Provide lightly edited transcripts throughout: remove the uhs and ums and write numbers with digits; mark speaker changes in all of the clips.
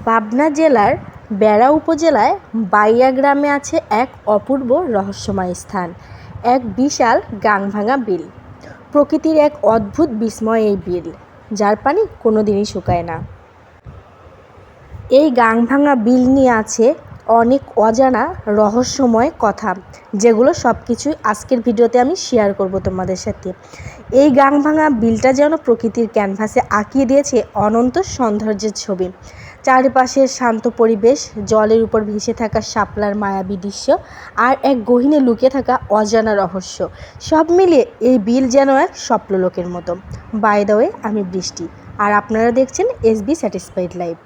Speaker 1: পাবনা জেলার বেড়া উপজেলায় বাইয়া গ্রামে আছে এক অপূর্ব রহস্যময় স্থান, এক বিশাল গাংভাঙা বিল। প্রকৃতির এক অদ্ভুত বিস্ময় এই বিল, যার পানি কোনোদিনই শুকায় না। এই গাংভাঙা বিল নিয়ে আছে অনেক অজানা রহস্যময় কথা, যেগুলো সব কিছুই আজকের ভিডিওতে আমি শেয়ার করব তোমাদের সাথে। এই গাংভাঙা বিলটা যেন প্রকৃতির ক্যানভাসে আঁকিয়ে দিয়েছে অনন্ত সৌন্দর্যের ছবি। চারপাশের শান্ত পরিবেশ, জলের উপর ভেসে থাকা শাপলার মায়াবী দৃশ্য, আর এক গহীনে লুকিয়ে থাকা অজানা রহস্য, সব মিলিয়ে এই বিল যেন এক স্বপ্নলোকের মতো। বাই দ্য ওয়ে, আমি বৃষ্টি, আর আপনারা দেখছেন এসবি স্যাটিসফাইড লাইফ।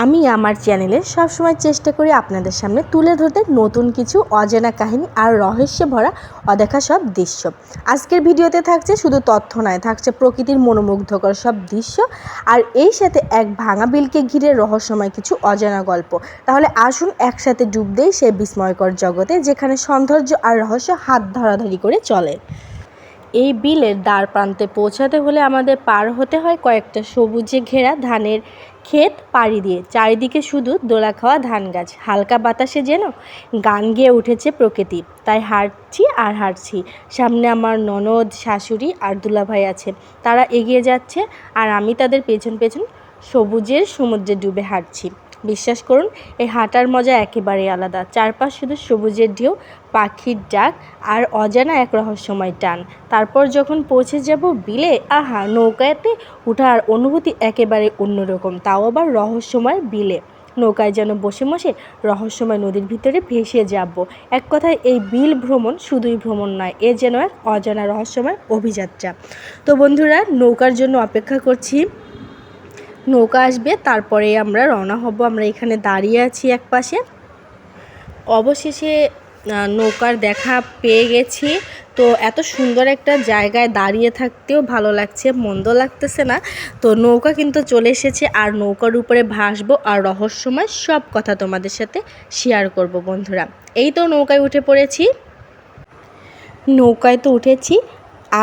Speaker 1: আমি আমার চ্যানেলে সবসময় চেষ্টা করি আপনাদের সামনে তুলে ধরতে নতুন কিছু অজানা কাহিনী আর রহস্যে ভরা অদেখা সব দৃশ্য। আজকের ভিডিওতে থাকছে শুধু তথ্য নয়, থাকছে প্রকৃতির মনোমুগ্ধকর সব দৃশ্য, আর এই সাথে এক ভাঙা বিলকে ঘিরে রহস্যময় কিছু অজানা গল্প। তাহলে আসুন একসাথে ডুব দেই সেই বিস্ময়কর জগতে, যেখানে সৌন্দর্য আর রহস্য হাত ধরাধরি করে চলে। এই বিলের দ্বার প্রান্তে পৌঁছাতে হলে আমাদের পার হতে হয় কয়েকটা সবুজে ঘেরা ধানের ক্ষেত পাড়ি দিয়ে। চারিদিকে শুধু দোলা খাওয়া ধান গাছ, হালকা বাতাসে যেন গান গেয়ে উঠেছে প্রকৃতি। তাই হাঁটছি আর হাঁটছি। সামনে আমার ননদ, শাশুড়ি আর দুলাভাই আছে। তারা এগিয়ে যাচ্ছে আর আমি তাদের পেছন পেছন সবুজের সমুদ্রে ডুবে হাঁটছি। বিশ্বাস করুন, এই হাঁটার মজা একেবারেই আলাদা। চারপাশ শুধু সবুজের ঢেউ, পাখির ডাক আর অজানা এক রহস্যময় টান। তারপর যখন পৌঁছে যাব বিলে, আহা, নৌকাতে ওঠার অনুভূতি একেবারে অন্যরকম, তাও আবার রহস্যময় বিলে। নৌকায় যেন বসে বসে রহস্যময় নদীর ভিতরে ভেসে যাব। এক কথায় এই বিল ভ্রমণ শুধুই ভ্রমণ নয়, এ যেন এক অজানা রহস্যময় অভিযাত্রা। তো বন্ধুরা, নৌকার জন্য অপেক্ষা করছি। নৌকা আসবে, তারপরে আমরা রওনা হব। আমরা এখানে দাঁড়িয়ে আছি এক পাশে। অবশেষে নৌকার দেখা পেয়ে গেছি। তো এত সুন্দর একটা জায়গায় দাঁড়িয়ে থাকতেও ভালো লাগছে, মন্দ লাগতেছে না। তো নৌকা কিন্তু চলে এসেছে, আর নৌকার উপরে ভাসবো আর রহস্যময় সব কথা তোমাদের সাথে শেয়ার করব বন্ধুরা। এই তো নৌকায় উঠে পড়েছি। নৌকায় তো উঠেছি,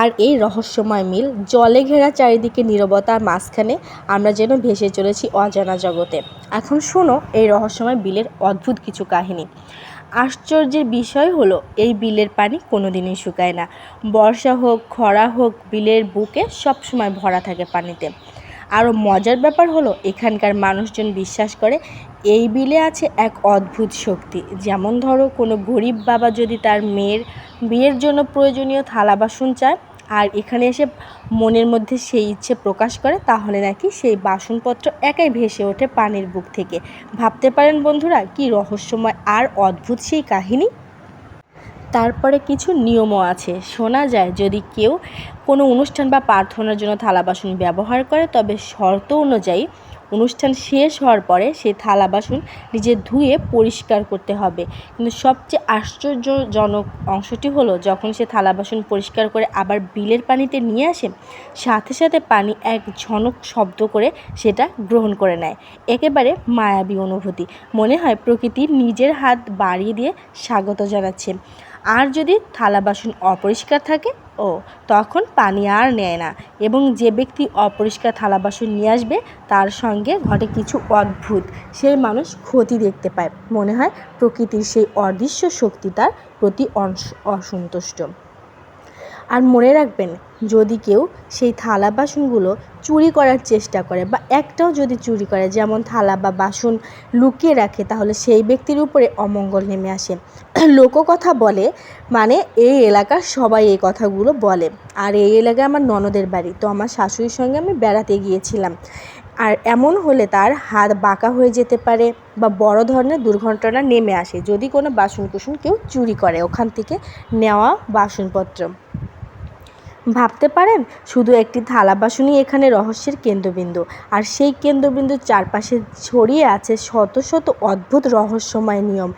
Speaker 1: আর এই রহস্যময় মিল, জলে ঘেরা চারিদিকে নীরবতার মাঝখানে আমরা যেন ভেসে চলেছি অজানা জগতে। এখন শোনো এই রহস্যময় বিলের অদ্ভুত কিছু কাহিনী। আশ্চর্যের বিষয় হলো, এই বিলের পানি কোনোদিনই শুকায় না। বর্ষা হোক, খরা হোক, বিলের বুকে সবসময় ভরা থাকে পানিতে। আরও মজার ব্যাপার হলো, এখানকার মানুষজন বিশ্বাস করে এই বিলে আছে এক অদ্ভুত শক্তি। যেমন ধরো, কোনো গরিব বাবা যদি তার মেয়ের বিয়ের জন্য প্রয়োজনীয় থালা বাসন চায়, আর এখানে এসে মনের মধ্যে সেই ইচ্ছে প্রকাশ করে, তাহলে নাকি সেই বাসনপত্র একাই ভেসে ওঠে পানির বুক থেকে। ভাবতে পারেন বন্ধুরা, কি রহস্যময় আর অদ্ভুত সেই কাহিনী। তারপরে কিছু নিয়মও আছে। শোনা যায়, যদি কেউ কোনো অনুষ্ঠান বা প্রার্থনার জন্য থালা বাসন ব্যবহার করে, তবে শর্ত অনুযায়ী অনুষ্ঠান শেষ হওয়ার পরে সেই থালা বাসন নিজে ধুয়ে পরিষ্কার করতে হবে। কিন্তু সবচেয়ে আশ্চর্যজনক অংশটি হলো, যখন সে থালা বাসন পরিষ্কার করে আবার বিলের পানিতে নিয়ে আসে, সাথে সাথে পানি এক ঝনক শব্দ করে সেটা গ্রহণ করে নেয়। একেবারে মায়াবী অনুভূতি, মনে হয় প্রকৃতি নিজের হাত বাড়িয়ে দিয়ে স্বাগত জানাচ্ছে। আর যদি থালা বাসন অপরিষ্কার থাকে, তখন পানি আর নেয় না, এবং যে ব্যক্তি অপরিষ্কার থালা বাসন নিয়ে আসবে, তার সঙ্গে ঘটে কিছু অদ্ভুত। সেই মানুষ ক্ষতি দেখতে পায়। মনে হয় প্রকৃতির সেই অদৃশ্য শক্তি তার প্রতি অসন্তুষ্ট। আর মনে রাখবেন, যদি কেউ সেই থালা বাসনগুলো চুরি করার চেষ্টা করে, বা একটাও যদি চুরি করে, যেমন থালা বা বাসন লুকিয়ে রাখে, তাহলে সেই ব্যক্তির উপরে অমঙ্গল নেমে আসে। লোককথা বলে, মানে এই এলাকার সবাই এই কথাগুলো বলে। আর এই এলাকায় আমার ননদের বাড়ি, তো আমার শাশুড়ির সঙ্গে আমি বেড়াতে গিয়েছিলাম। আর এমন হলে তার হাত বাঁকা হয়ে যেতে পারে, বা বড় ধরনের দুর্ঘটনা নেমে আসে যদি কোনো বাসনকুসন কেউ চুরি করে ওখান থেকে নেওয়া বাসনপত্র। ভাবতে পারেন, শুধু একটি থালা বাসনই এখানে রহস্যের কেন্দ্রবিন্দু, আর সেই কেন্দ্রবিন্দুর চারপাশে ছড়িয়ে আছে শত শত অদ্ভুত রহস্যময় নিয়ম।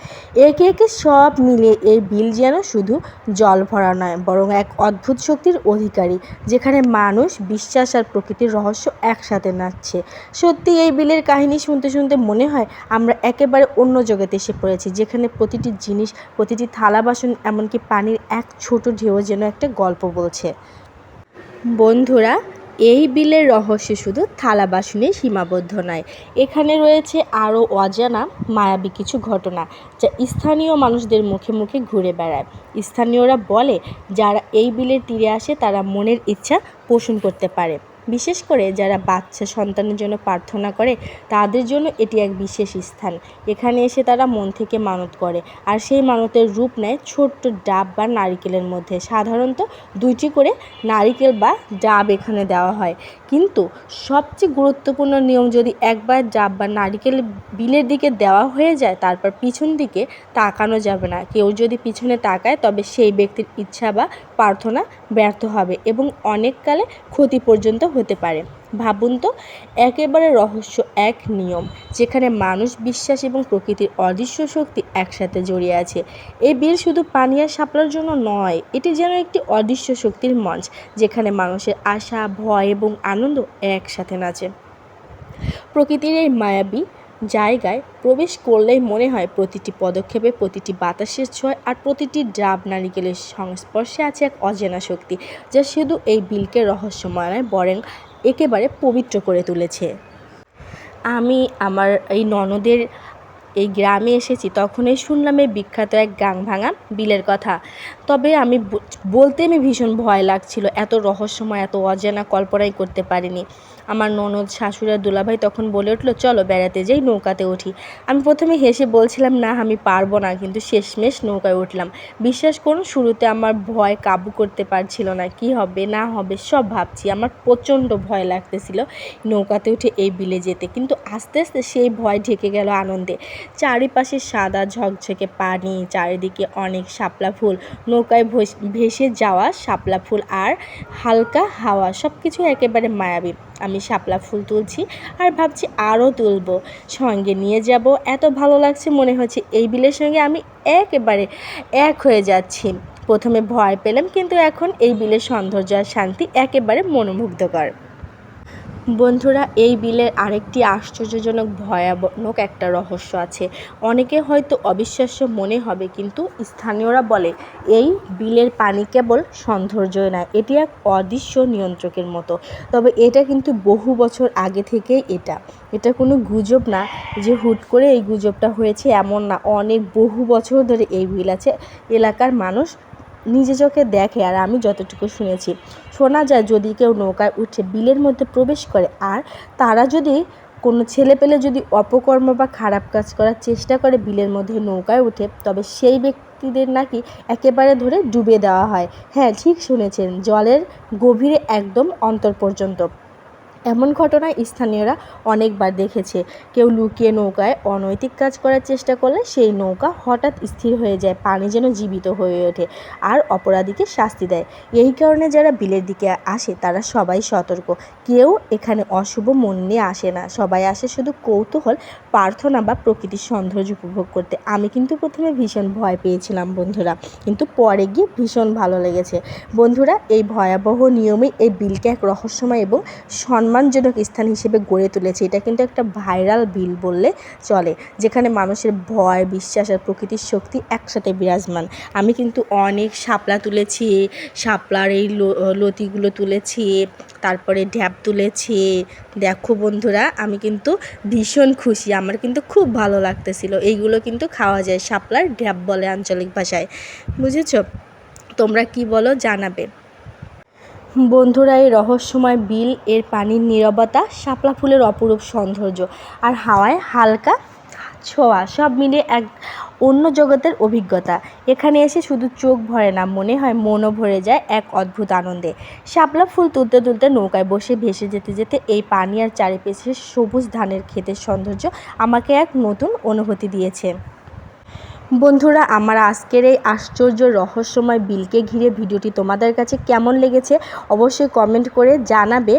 Speaker 1: একে একে সব মিলিয়ে এই বিল যেন শুধু জল ভরা নয়, বরং এক অদ্ভুত শক্তির অধিকারী, যেখানে মানুষ, বিশ্বাস আর প্রকৃতির রহস্য একসাথে নাচছে। সত্যি এই বিলের কাহিনী শুনতে শুনতে মনে হয় আমরা একেবারে অন্য জগতে এসে পড়েছি, যেখানে প্রতিটি জিনিস, প্রতিটি থালা বাসন, এমনকি পানির এক ছোট ঢেউ যেন একটা গল্প বলছে। বন্ধুরা, এই বিলের রহস্য শুধু থালা বাসনে সীমাবদ্ধ নয়, এখানে রয়েছে আরও অজানা মায়াবী কিছু ঘটনা যা স্থানীয় মানুষদের মুখে মুখে ঘুরে বেড়ায়। স্থানীয়রা বলে যারা এই বিলের তীরে আসে তারা মনের ইচ্ছা পোষণ করতে পারে। বিশেষ করে যারা বাচ্চা সন্তানের জন্য প্রার্থনা করে তাদের জন্য এটি এক বিশেষ স্থান। এখানে এসে তারা মন থেকে মানত করে, আর সেই মানতের রূপ নেয় ছোট্ট ডাব বা নারিকেলের মধ্যে। সাধারণত 2টি করে নারিকেল বা ডাব এখানে দেওয়া হয়, কিন্তু সবচেয়ে গুরুত্বপূর্ণ নিয়ম, যদি একবার ডাব বা নারিকেল বিলের দিকে দেওয়া হয়ে যায় তারপর পিছন দিকে তাকানো যাবে না। কেউ যদি পিছনে তাকায় তবে সেই ব্যক্তির ইচ্ছা বা প্রার্থনা ব্যর্থ হবে এবং অনেককালে ক্ষতি পর্যন্ত হতে পারে। ভাবুন তো, একেবারে রহস্য এক নিয়ম যেখানে মানুষ, বিশ্বাস এবং প্রকৃতির অদৃশ্য শক্তি একসাথে জড়িয়ে আছে। এই বিল শুধু পানি আর শাপলার জন্য নয়, এটি যেন একটি অদৃশ্য শক্তির মঞ্চ যেখানে মানুষের আশা, ভয় এবং আনন্দ একসাথে নাচে। প্রকৃতির এই মায়াবী জায়গায় প্রবেশ করলেই মনে হয় প্রতিটি পদক্ষেপে, প্রতিটি বাতাসের ছোঁয়া আর প্রতিটি ডাব নারিকেলের সংস্পর্শে আছে এক অজানা শক্তি যা শুধু এই বিলকে রহস্যময় নয় বরং একেবারে পবিত্র করে তুলেছে। আমি আমার এই ননদের এই গ্রামে এসেছি তখনই শুনলাম এই বিখ্যাত এক গাং ভাঙা বিলের কথা। তবে আমি বলতে ভীষণ ভয় লাগছিল, এত রহস্যময়, এত অজানা কল্পনাই করতে পারিনি। আমার ননদ, শাশুড়ি আর দুলাভাই তখন বলে উঠলো, চলো বেড়াতে যাই, নৌকাতে উঠি। আমি প্রথমে হেসে বলছিলাম না, আমি পারবো না, কিন্তু শেষমেশ নৌকায় উঠলাম। বিশ্বাস করুন, শুরুতে আমার ভয় কাবু করতে পারছিল না। কি হবে না হবে সব ভাবছি। আমার প্রচণ্ড ভয় লাগতেছিল নৌকাতে উঠে এই বিলে যেতে, কিন্তু আস্তে আস্তে সেই ভয় ঢেকে গেল আনন্দে। চারিপাশে সাদা ঝকঝকে পানি, চারিদিকে অনেক শাপলা ফুল, নৌকায় ভেসে যাওয়া শাপলা ফুল আর হালকা হাওয়া, সব কিছু একেবারে মায়াবী। আমি শাপলা ফুল তুলছি আর ভাবছি আরও তুলব, সঙ্গে নিয়ে যাব। এত ভালো লাগছে, মনে হচ্ছে এই বিলের সঙ্গে আমি একেবারে এক হয়ে যাচ্ছি। প্রথমে ভয় পেলাম, কিন্তু এখন এই বিলের সৌন্দর্য আর শান্তি একেবারে মনোমুগ্ধকর। বন্ধুরা, এই বিলের আরেকটি আশ্চর্যজনক ভয়ানক একটা রহস্য আছে। অনেকে হয়তো অবিশ্বাস্য মনে হবে, কিন্তু স্থানীয়রা বলে এই বিলের পানি কেবল সৌন্দর্যই নয়, এটি এক অদৃশ্য নিয়ন্ত্রকের মতো। তবে এটা কিন্তু বহু বছর আগে থেকেই এটা কোনো গুজব না যে হুট করে এই গুজবটা হয়েছে, এমন না। অনেক বহু বছর ধরে এই বিল আছে, এলাকার মানুষ নিজে চোখে দেখে। আর আমি যতটুকু শুনেছি, শোনা যায় যদি কেউ নৌকায় উঠে বিলের মধ্যে প্রবেশ করে আর তারা যদি কোনো ছেলেপেলে যদি অপকর্ম বা খারাপ কাজ করার চেষ্টা করে বিলের মধ্যে নৌকায় উঠে, তবে সেই ব্যক্তিদের নাকি একেবারে ধরে ডুবিয়ে দেওয়া হয়। হ্যাঁ, ঠিক শুনেছেন, জলের গভীরে একদম অন্তর পর্যন্ত। এমন ঘটনা স্থানীয়রা অনেকবার দেখেছে। কেউ লুকিয়ে নৌকায় অনৈতিক কাজ করার চেষ্টা করলে সেই নৌকা হঠাৎ স্থির হয়ে যায়, পানি যেন জীবিত হয়ে ওঠে আর অপরাধীকে শাস্তি দেয়। এই কারণে যারা বিলের দিকে আসে তারা সবাই সতর্ক। কেউ এখানে অশুভ মন নিয়ে আসে না, সবাই আসে শুধু কৌতূহল, প্রার্থনা বা প্রকৃতির সৌন্দর্য উপভোগ করতে। আমি কিন্তু প্রথমে ভীষণ ভয় পেয়েছিলাম বন্ধুরা, কিন্তু পরে গিয়ে ভীষণ ভালো লেগেছে। বন্ধুরা, এই ভয়াবহ নিয়মেই এই বিলকে এক রহস্যময় এবং সম্মানজনক স্থান হিসেবে গড়ে তুলেছে। এটা কিন্তু একটা ভাইরাল বিল বললে চলে, যেখানে মানুষের ভয়, বিশ্বাস আর প্রকৃতির শক্তি একসাথে বিরাজমান। আমি কিন্তু অনেক শাপলা তুলেছি, শাপলার এই লতিগুলো তুলেছি, তারপরে ঢ্যাপ তুলেছি। দেখো বন্ধুরা, আমি কিন্তু ভীষণ খুশি, আমার কিন্তু খুব ভালো লাগতেছিল। এইগুলো কিন্তু খাওয়া যায়, শাপলার ঢ্যাপ বলে আঞ্চলিক ভাষায়, বুঝেছো? তোমরা কি বলো জানাবে। বন্ধুরা, এই রহস্যময় বিল, এর পানির নীরবতা, শাপলা ফুলের অপরূপ সৌন্দর্য আর হাওয়ায় হালকা ছোঁয়া, সব মিলে এক অন্য জগতের অভিজ্ঞতা। এখানে এসে শুধু চোখ ভরে না, মনে হয় মনও ভরে যায় এক অদ্ভুত আনন্দে। শাপলা ফুল তুলতে তুলতে নৌকায় বসে ভেসে যেতে যেতে এই পানি আর চারিপাশে সবুজ ধানের ক্ষেতের সৌন্দর্য আমাকে এক নতুন অনুভূতি দিয়েছে। বন্ধুরা, আমার আজকের এই আশ্চর্য রহস্যময় বিলকে ঘিরে ভিডিওটি তোমাদের কাছে কেমন লেগেছে অবশ্যই কমেন্ট করে জানাবে।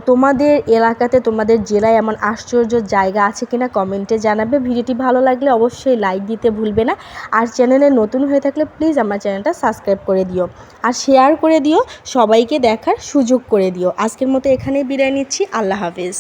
Speaker 1: তোমাদের এলাকাতে, তোমাদের জেলায় এমন আশ্চর্য জায়গা আছে কিনা কমেন্টে জানাবে। ভিডিওটি ভালো লাগলে অবশ্যই লাইক দিতে ভুলবে না, আর চ্যানেলে নতুন হয়ে থাকলে প্লিজ আমার চ্যানেলটা সাবস্ক্রাইব করে দিও আর শেয়ার করে দিও, সবাইকে দেখার সুযোগ করে দিও। আজকের মতো এখানেই বিদায় নিচ্ছি। আল্লাহ হাফেজ।